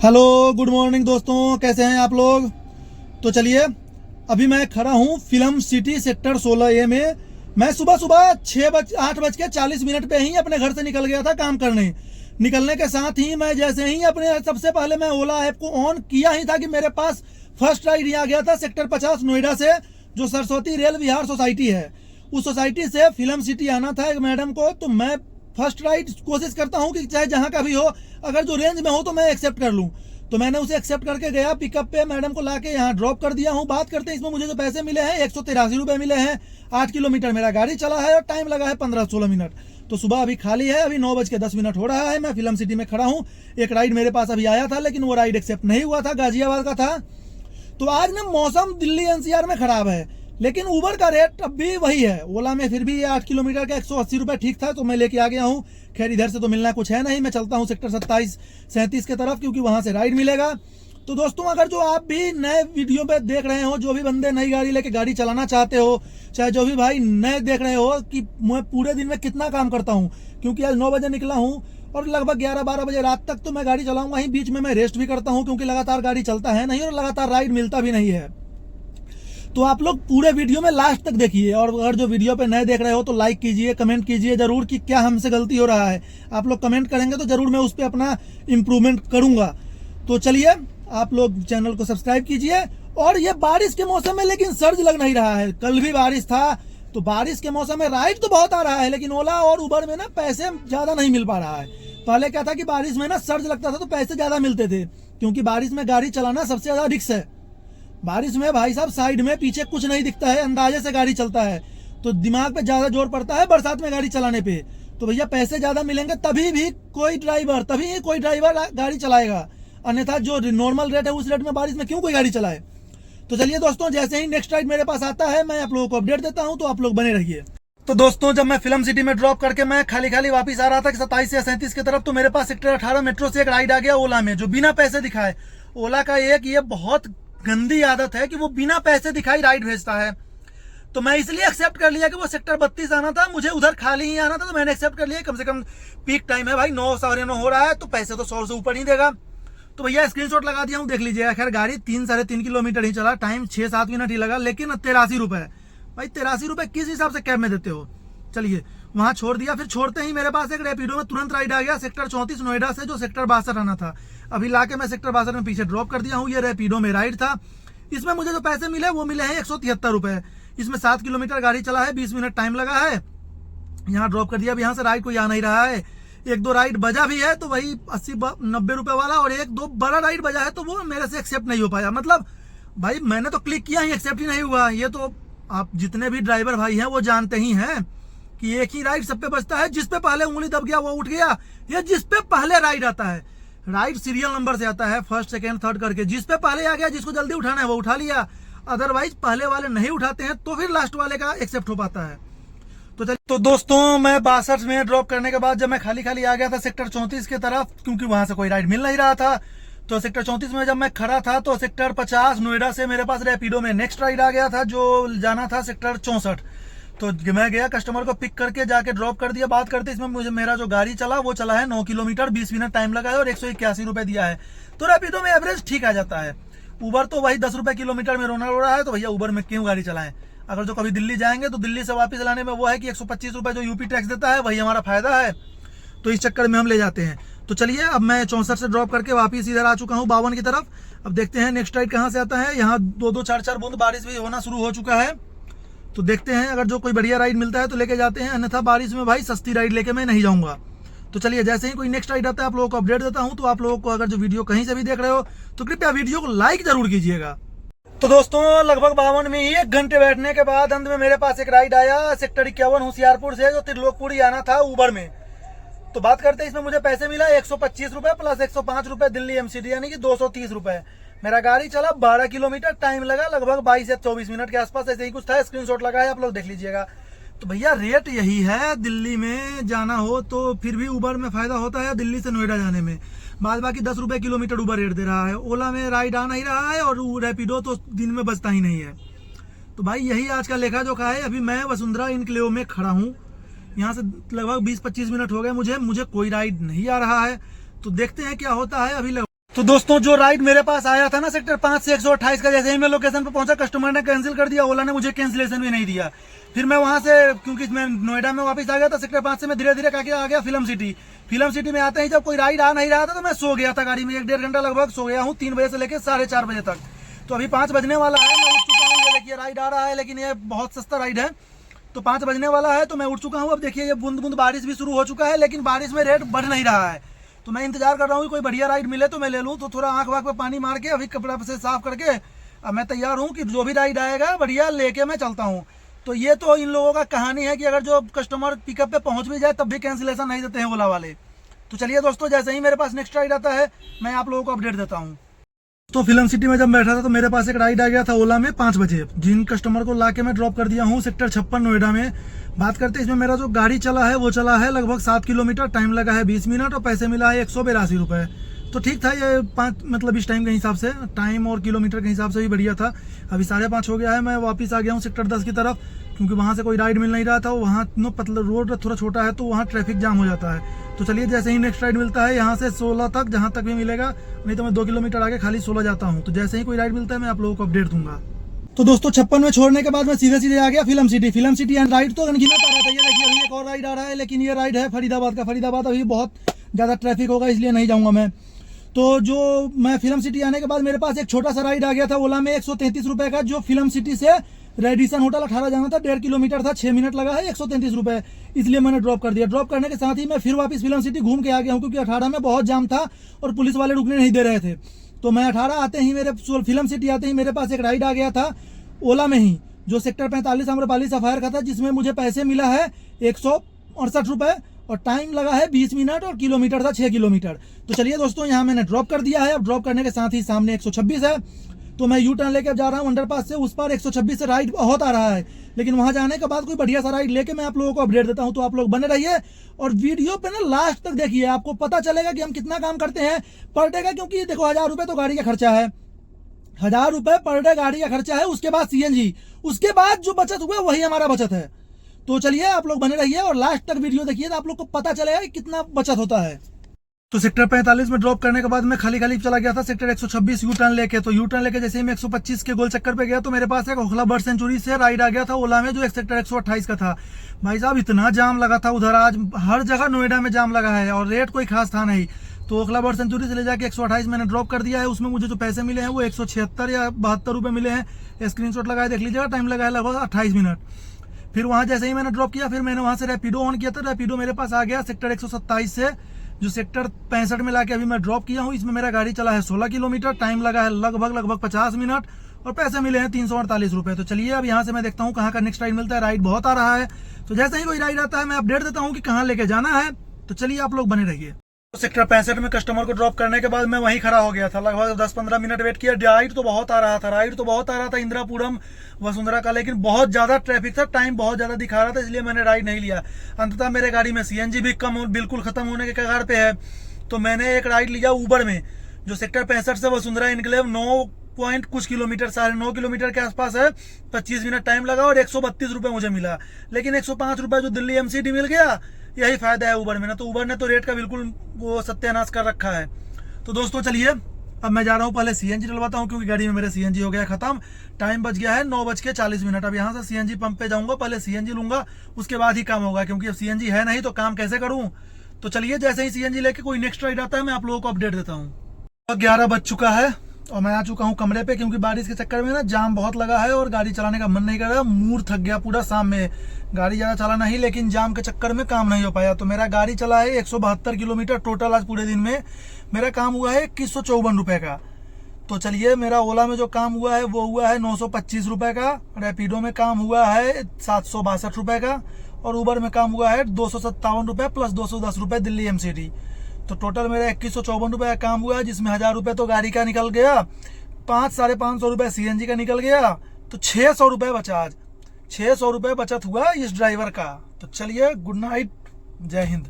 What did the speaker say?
Hello good morning दोस्तों, कैसे हैं आप लोग। तो चलिए, अभी मैं खड़ा हूँ फिल्म सिटी सेक्टर 16A में। मैं सुबह सुबह 8:40 पे ही अपने घर से निकल गया था काम करने। निकलने के साथ ही मैं जैसे ही सबसे पहले मैं ओला ऐप को ऑन किया ही था कि मेरे पास फर्स्ट राइड आ गया था सेक्टर 50 नोएडा से, जो सरस्वती रेल विहार सोसाइटी है। उस सोसाइटी से फिल्म सिटी आना था एक मैडम को। तो मैं फर्स्ट राइड कोशिश करता हूँ कि चाहे जहाँ का भी हो, अगर जो रेंज में हो तो मैं एक्सेप्ट कर लूँ। तो मैंने उसे एक्सेप्ट करके गया पिकअप पे, मैडम को लाके यहाँ ड्रॉप कर दिया हूँ। बात करते हैं इसमें मुझे जो पैसे मिले हैं 183 रुपये मिले हैं। 8 किलोमीटर मेरा गाड़ी चला है और टाइम लगा है 15-16 मिनट। तो सुबह अभी खाली है, अभी 9:10 हो रहा है। मैं फिल्म सिटी में खड़ा हूँ। एक राइड मेरे पास अभी आया था, लेकिन वो राइड एक्सेप्ट नहीं हुआ था, गाजियाबाद का था। तो आज ना मौसम दिल्ली एनसीआर में खराब है, लेकिन उबर का रेट अब भी वही है। ओला में फिर भी 8 किलोमीटर का 180 रुपये ठीक था, तो मैं लेके आ गया हूँ। खैर इधर से तो मिलना कुछ है नहीं, मैं चलता हूँ सेक्टर 27-37 के तरफ, क्योंकि वहां से राइड मिलेगा। तो दोस्तों, अगर जो आप भी नए वीडियो पे देख रहे हो, जो भी बंदे नई गाड़ी लेके गाड़ी चलाना चाहते हो, चाहे जो भी भाई नए देख रहे हो कि मैं पूरे दिन में कितना काम करता हूँ, क्योंकि आज 9 बजे निकला हूँ और लगभग 11-12 बजे रात तक तो मैं गाड़ी चलाऊंगा ही। बीच में मैं रेस्ट भी करता हूँ, क्योंकि लगातार गाड़ी चलता है नहीं और लगातार राइड मिलता भी नहीं है। तो आप लोग पूरे वीडियो में लास्ट तक देखिए, और अगर जो वीडियो पे नए देख रहे हो तो लाइक कीजिए, कमेंट कीजिए जरूर कि क्या हमसे गलती हो रहा है। आप लोग कमेंट करेंगे तो जरूर मैं उस पर अपना इम्प्रूवमेंट करूंगा। तो चलिए, आप लोग चैनल को सब्सक्राइब कीजिए। और ये बारिश के मौसम में लेकिन सर्ज लग नहीं रहा है। कल भी बारिश था, तो बारिश के मौसम में राइड तो बहुत आ रहा है, लेकिन ओला और उबर में ना पैसे ज्यादा नहीं मिल पा रहा है। पहले क्या था कि बारिश में ना सर्ज लगता था तो पैसे ज्यादा मिलते थे, क्योंकि बारिश में गाड़ी चलाना सबसे ज्यादा रिस्क है। बारिश में भाई साहब साइड में पीछे कुछ नहीं दिखता है, अंदाजे से गाड़ी चलता है, तो दिमाग पे ज्यादा जोर पड़ता है बरसात में गाड़ी चलाने पे। तो भैया पैसे ज्यादा मिलेंगे तभी कोई ड्राइवर गाड़ी चलाएगा, अन्यथा जो नॉर्मल रेट है उस रेट में बारिश में क्यों कोई गाड़ी चलाए। तो चलिए दोस्तों, जैसे ही नेक्स्ट राइड मेरे पास आता है मैं आप लोगों को अपडेट देता हूँ, तो आप लोग बने रहिए। तो दोस्तों, जब मैं फिल्म सिटी में ड्रॉप करके मैं खाली वापस आ रहा था 27 या 37 की तरफ, तो मेरे पास सेक्टर 18 मेट्रो से एक राइड आ गया ओला में, जो बिना पैसे दिखाए। ओला का एक ये बहुत गंदी आदत है कि वो बिना पैसे दिखाई राइड भेजता है। तो मैं इसलिए एक्सेप्ट कर लिया कि वो सेक्टर 32 आना था, मुझे उधर खाली ही आना था, तो मैंने एक्सेप्ट कर लिया। कम से कम पीक टाइम है भाई, 9-9:15 हो रहा है, तो पैसे तो 100 से ऊपर ही देगा। तो भैया स्क्रीनशॉट लगा दिया हूँ, देख लीजिएगा। खैर गाड़ी 3-3.5 किलोमीटर ही चला, टाइम 6-7 मिनट ही लगा, लेकिन 83 रुपए। भाई 83 रुपए किस हिसाब से कैब में देते हो। चलिए, वहां छोड़ दिया। फिर छोड़ते ही मेरे पास एक रैपिडो में तुरंत राइड आ गया सेक्टर 34 नोएडा से, जो सेक्टर 62 आना था। अभी लाके मैं सेक्टर 62 में पीछे ड्रॉप कर दिया हूँ। ये रैपिडो में राइड था। इसमें मुझे जो पैसे मिले वो मिले हैं 173 रुपए। इसमें 7 किलोमीटर गाड़ी चला है, 20 मिनट टाइम लगा है। यहाँ ड्रॉप कर दिया। अब यहाँ से राइड कोई आ नहीं रहा है। 1-2 राइड बजा भी है, तो वही 80-90 रुपए वाला, और 1-2 बड़ा राइड बजा है, तो वो मेरे से एक्सेप्ट नहीं हो पाया। मतलब भाई मैंने तो क्लिक किया ही, एक्सेप्ट ही नहीं हुआ। ये तो आप जितने भी ड्राइवर भाई हैं वो जानते ही हैं कि एक ही राइड सब पे बचता है। जिस पे पहले उंगली दब गया वो उठ गया। ये जिस पे पहले राइड आता है, राइड सीरियल नंबर से आता है, फर्स्ट सेकंड थर्ड करके। जिस पे पहले आ गया, जिसको जल्दी उठाना है वो उठा लिया। अदरवाइज पहले वाले नहीं उठाते हैं, तो फिर लास्ट वाले का एक्सेप्ट हो पाता है। तो दोस्तों, मैं 62 में ड्रॉप करने के बाद जब मैं खाली आ गया था सेक्टर 34 की तरफ, क्योंकि वहां से कोई राइड मिल नहीं रहा था, तो सेक्टर 34 में जब मैं खड़ा था, तो सेक्टर 50 नोएडा से मेरे पास रैपिडो में नेक्स्ट राइड आ गया था, जो जाना था सेक्टर 64। तो मैं गया, कस्टमर को पिक करके जाके ड्रॉप कर दिया। बात करते इसमें मुझे मेरा जो गाड़ी चला वो चला है 9 किलोमीटर, 20 मिनट टाइम लगा है और 181 रुपए दिया है। तो रैपिडो में एवरेज ठीक आ जाता है। उबर तो वही 10 रुपए किलोमीटर में रोना रो रहा है, तो भैया उबर में क्यों गाड़ी चलाएं। अगर जो कभी दिल्ली जाएंगे तो दिल्ली से वापस लाने में वो है कि 125 रुपए जो यूपी टैक्स देता है, वही हमारा फायदा है। तो इस चक्कर में हम ले जाते हैं। तो चलिए, अब मैं 64 से ड्रॉप करके वापस इधर आ चुका हूँ 52 की तरफ। अब देखते हैं नेक्स्ट राइड कहाँ से आता है। यहाँ 2-2, 4-4 बूंद बारिश भी होना शुरू हो चुका है। तो देखते हैं, अगर जो कोई बढ़िया राइड मिलता है तो लेके जाते हैं, अन्यथा बारिश में भाई सस्ती राइड लेके मैं नहीं जाऊंगा। तो चलिए, जैसे ही कोई नेक्स्ट राइड आता है आप लोगों को अपडेट देता हूं। तो आप लोगों को अगर जो वीडियो कहीं से भी देख रहे हो तो कृपया वीडियो को लाइक जरूर कीजिएगा। तो दोस्तों, लगभग 52 में ही 1 घंटे बैठने के बाद अंत में मेरे पास एक राइड आया सेक्टर 51 होशियारपुर से, जो त्रिलोकपुरी आना था उबर में। तो बात करते हैं, इसमें मुझे पैसे मिला 125 रुपए प्लस 105 रुपए दिल्ली एमसीडी, यानी कि 230 रुपए। मेरा गाड़ी चला 12 किलोमीटर, टाइम लगा लगभग 22 या 24 मिनट के आसपास, ऐसे ही कुछ था। स्क्रीनशॉट लगा है, आप लोग देख लीजिएगा। तो भैया रेट यही है, दिल्ली में जाना हो तो फिर भी उबर में फायदा होता है दिल्ली से नोएडा जाने में। बाद बाकी 10 रुपए किलोमीटर उबर रेट दे रहा है। ओला में राइड आ नहीं रहा है, और रैपिडो तो दिन में बचता ही नहीं है। तो भाई यही आज का लेखा जोखा है। अभी मैं वसुंधरा इनक्लेव में खड़ा हूँ। यहाँ से लगभग 20-25 मिनट हो गए मुझे कोई राइड नहीं आ रहा है। तो देखते हैं क्या होता है। अभी तो दोस्तों जो राइड मेरे पास आया था ना सेक्टर 5 से 128 का, जैसे ही मैं लोकेशन पर पहुंचा कस्टमर ने कैंसिल कर दिया, ओला ने मुझे कैंसिलेशन भी नहीं दिया। फिर मैं वहां से, क्योंकि मैं नोएडा में वापस आ गया था, सेक्टर 5 से मैं धीरे धीरे करके आ गया फिल्म सिटी। फिल्म सिटी में आते ही जब कोई राइड आ नहीं रहा था तो मैं सो गया था गाड़ी में, 1-1.5 घंटा लगभग सो गया हूँ, 3 बजे से लेकर 4:30 बजे तक। तो अभी 5 बजने वाला है, मैं उठ चुका हूँ। ये देखिए राइड आ रहा है, लेकिन ये बहुत सस्ता राइड है। तो 5 बजने वाला है तो मैं उठ चुका हूँ। अब देखिए ये बूंद बूंद बारिश भी शुरू हो चुका है, लेकिन बारिश में रेट बढ़ नहीं रहा है। तो मैं इंतजार कर रहा हूँ कोई बढ़िया राइड मिले तो मैं ले लूँ। तो थोड़ा आंख वाँख पे पानी मार के अभी कपड़ा से साफ करके अब मैं तैयार हूँ कि जो भी राइड आएगा बढ़िया लेके मैं चलता हूँ। तो ये तो इन लोगों का कहानी है कि अगर जो कस्टमर पिकअप पे पहुँच भी जाए तब भी कैंसिलेशन नहीं देते हैं ओला वाले। तो चलिए दोस्तों, जैसे ही मेरे पास नेक्स्ट राइड आता है मैं आप लोगों को अपडेट देता हूँ। तो फिल्म सिटी में जब बैठा था तो मेरे पास एक राइड आ गया था ओला में 5 बजे, जिन कस्टमर को लाके मैं ड्रॉप कर दिया हूँ सेक्टर 56 नोएडा में। बात करते हैं इसमें मेरा जो गाड़ी चला है वो चला है लगभग 7 किलोमीटर, टाइम लगा है 20 मिनट और पैसे मिला है 182 रुपये। तो ठीक था ये 5, मतलब इस टाइम के हिसाब से, टाइम और किलोमीटर के हिसाब से भी बढ़िया था। अभी 5:30 हो गया है, मैं वापस आ गया हूँ सेक्टर 10 की तरफ, क्योंकि वहाँ से कोई राइड मिल नहीं रहा था। वहाँ पतला रोड थोड़ा छोटा है तो वहाँ ट्रैफिक जाम हो जाता है। तो चलिए जैसे ही नेक्स्ट राइड मिलता है यहाँ से 16 तक, जहाँ तक भी मिलेगा, नहीं तो मैं 2 किलोमीटर आगे खाली 16 जाता हूँ। तो जैसे ही कोई राइड मिलता है मैं आप लोगों को अपडेट दूंगा। तो दोस्तों 56 में छोड़ने के बाद मैं सीधे सीधे आ गया film city. Film city and ride तो अनगिनत आ रहा था। ये देखिए अभी एक और राइड आ रहा है, लेकिन ये राइड है फरीदाबाद का। फरीदाबाद अभी बहुत ज़्यादा ट्रैफिक होगा इसलिए नहीं जाऊँगा मैं। तो जो मैं फिल्म सिटी आने के बाद मेरे पास एक छोटा सा राइड आ गया था ओला में 133 रुपये का, जो फिल्म सिटी से रेडिसन होटल 18 जाना था, 1.5 किलोमीटर था, 6 मिनट लगा है, 133 रुपये, इसलिए मैंने ड्रॉप कर दिया। ड्रॉप करने के साथ ही मैं फिर वापस फिल्म सिटी घूम के आ गया हूँ, क्योंकि 18 में बहुत जाम था और पुलिस वाले रुकने नहीं दे रहे थे। तो मैं 18 आते ही मेरे फिल्म सिटी आते ही मेरे पास एक राइड आ गया था ओला में ही, जो सेक्टर 45 आम्रपाली सफायर का था, जिसमें मुझे पैसे मिला है 168 रुपये और टाइम लगा है 20 मिनट और किलोमीटर था 6 किलोमीटर। तो चलिए दोस्तों यहाँ मैंने ड्रॉप कर दिया है। अब ड्रॉप करने के साथ ही सामने 126 है, तो मैं यू टर्न लेकर जा रहा हूँ अंडरपास से। उस पर 126 से राइड बहुत आ रहा है, लेकिन वहां जाने के बाद कोई बढ़िया सा राइड लेके मैं आप लोगों को अपडेट देता हूं। तो आप लोग बने रहिए और वीडियो पे ना लास्ट तक देखिए, आपको पता चलेगा कि हम कितना काम करते हैं पर डे का। क्योंकि देखो 1000 रुपये तो गाड़ी का खर्चा है, 1000 रुपये पर डे गाड़ी का खर्चा है, उसके बाद सीएनजी, उसके बाद जो बचत हुआ वही हमारा बचत है। तो चलिए आप लोग बने रहिए और लास्ट तक वीडियो देखिए, तो आप लोग को पता चलेगा कि कितना बचत होता है। तो सेक्टर 45 में ड्रॉप करने के बाद मैं खाली खाली चला गया था सेक्टर 126 यू टर्न लेके। तो यू टर्न लेके जैसे ही मैं 125 के गोल चक्कर पे गया तो मेरे पास एक ओखला बर्ड सेंचुरी से राइड आ गया था ओला में, जो एक सेक्टर 128 का था। भाई साहब इतना जाम लगा था उधर, आज हर जगह नोएडा में जाम लगा है और रेट कोई खास था नहीं। तो ओखला बर्ड सेंचुरी से ले जाके 128 मैंने ड्रॉप कर दिया है। उसमें मुझे जो पैसे मिले हैं वो 176 या 72 रुपये मिले हैं। स्क्रीनशॉट लगाए देख लीजिएगा, टाइम लगा है लगभग 28 मिनट। फिर वहाँ जैसे ही मैंने ड्रॉप किया फिर मैंने वहाँ से रैपिडो ऑन किया था। रैपिडो मेरे पास आ गया सेक्टर 127 से, जो सेक्टर 65 में लाके अभी मैं ड्रॉप किया हूँ। इसमें मेरा गाड़ी चला है 16 किलोमीटर, टाइम लगा है लगभग 50 मिनट और पैसे मिले हैं 348 रुपये। तो चलिए अब यहाँ से मैं देखता हूँ कहाँ का नेक्स्ट राइड मिलता है। राइड बहुत आ रहा है, तो जैसे ही कोई राइड आता है मैं अपडेट देता हूँ कि कहाँ लेके जाना है। तो चलिए आप लोग बने रहिए। सेक्टर 65 में कस्टमर को ड्रॉप करने के बाद मैं वहीं खड़ा हो गया था, लगभग 10-15 मिनट वेट किया। राइड तो बहुत आ रहा था इंदिरापुरम वसुंधरा का, लेकिन बहुत ज्यादा ट्रैफिक था, टाइम बहुत ज्यादा दिखा रहा था, इसलिए मैंने राइड नहीं लिया। अंततः मेरे गाड़ी में सीएनजी भी बिल्कुल खत्म होने के कगार पे है, तो मैंने एक राइड लिया ऊबर में, जो सेक्टर 65 से वसुंधरा इनक्लेव 9 पॉइंट कुछ किलोमीटर, 9.5 किलोमीटर के आसपास है। 25 मिनट टाइम लगा और 132 रुपये मुझे मिला। लेकिन 105 रुपये जो दिल्ली एमसीडी मिल गया, यही फायदा है उबर में ना। तो उबर ने तो रेट का बिल्कुल वो सत्यानाश कर रखा है। तो दोस्तों चलिए अब मैं जा रहा हूँ, पहले सीएनजी डलवाता हूँ, क्योंकि गाड़ी में मेरे सीएनजी हो गया खत्म। टाइम बच गया है 9:40। अब यहाँ से सीएनजी पंप पे जाऊंगा, पहले सीएनजी लूंगा, उसके बाद ही काम होगा, क्योंकि अब सीएनजी है नहीं तो काम कैसे करूँ। तो चलिए जैसे ही सीएनजी लेके कोई नेक्स्ट राइड आता है मैं आप लोगों को अपडेट देता हूँ। 11 बज चुका है और मैं आ चुका हूँ कमरे पे, क्योंकि बारिश के चक्कर में ना जाम बहुत लगा है और गाड़ी चलाने का मन नहीं कर रहा। मूड थक गया पूरा, शाम में गाड़ी ज़्यादा चलाना ही, लेकिन जाम के चक्कर में काम नहीं हो पाया। तो मेरा गाड़ी चला है 172 किलोमीटर टोटल। आज पूरे दिन में मेरा काम हुआ है 2154 रुपये का। तो चलिए मेरा ओला में जो काम हुआ है वो हुआ है 925 रुपये का, रैपिडो में काम हुआ है 762 रुपये का और उबर में काम हुआ है 257 रुपये प्लस 210 रुपये दिल्ली एमसीडी। तो टोटल मेरा 2154 रुपये का काम हुआ है, जिसमें 1000 रुपये तो गाड़ी का निकल गया, 500-550 रुपये सीएनजी का निकल गया, तो 600 रुपये बचा। आज 600 रुपये बचत हुआ इस ड्राइवर का। तो चलिए गुड नाइट, जय हिंद।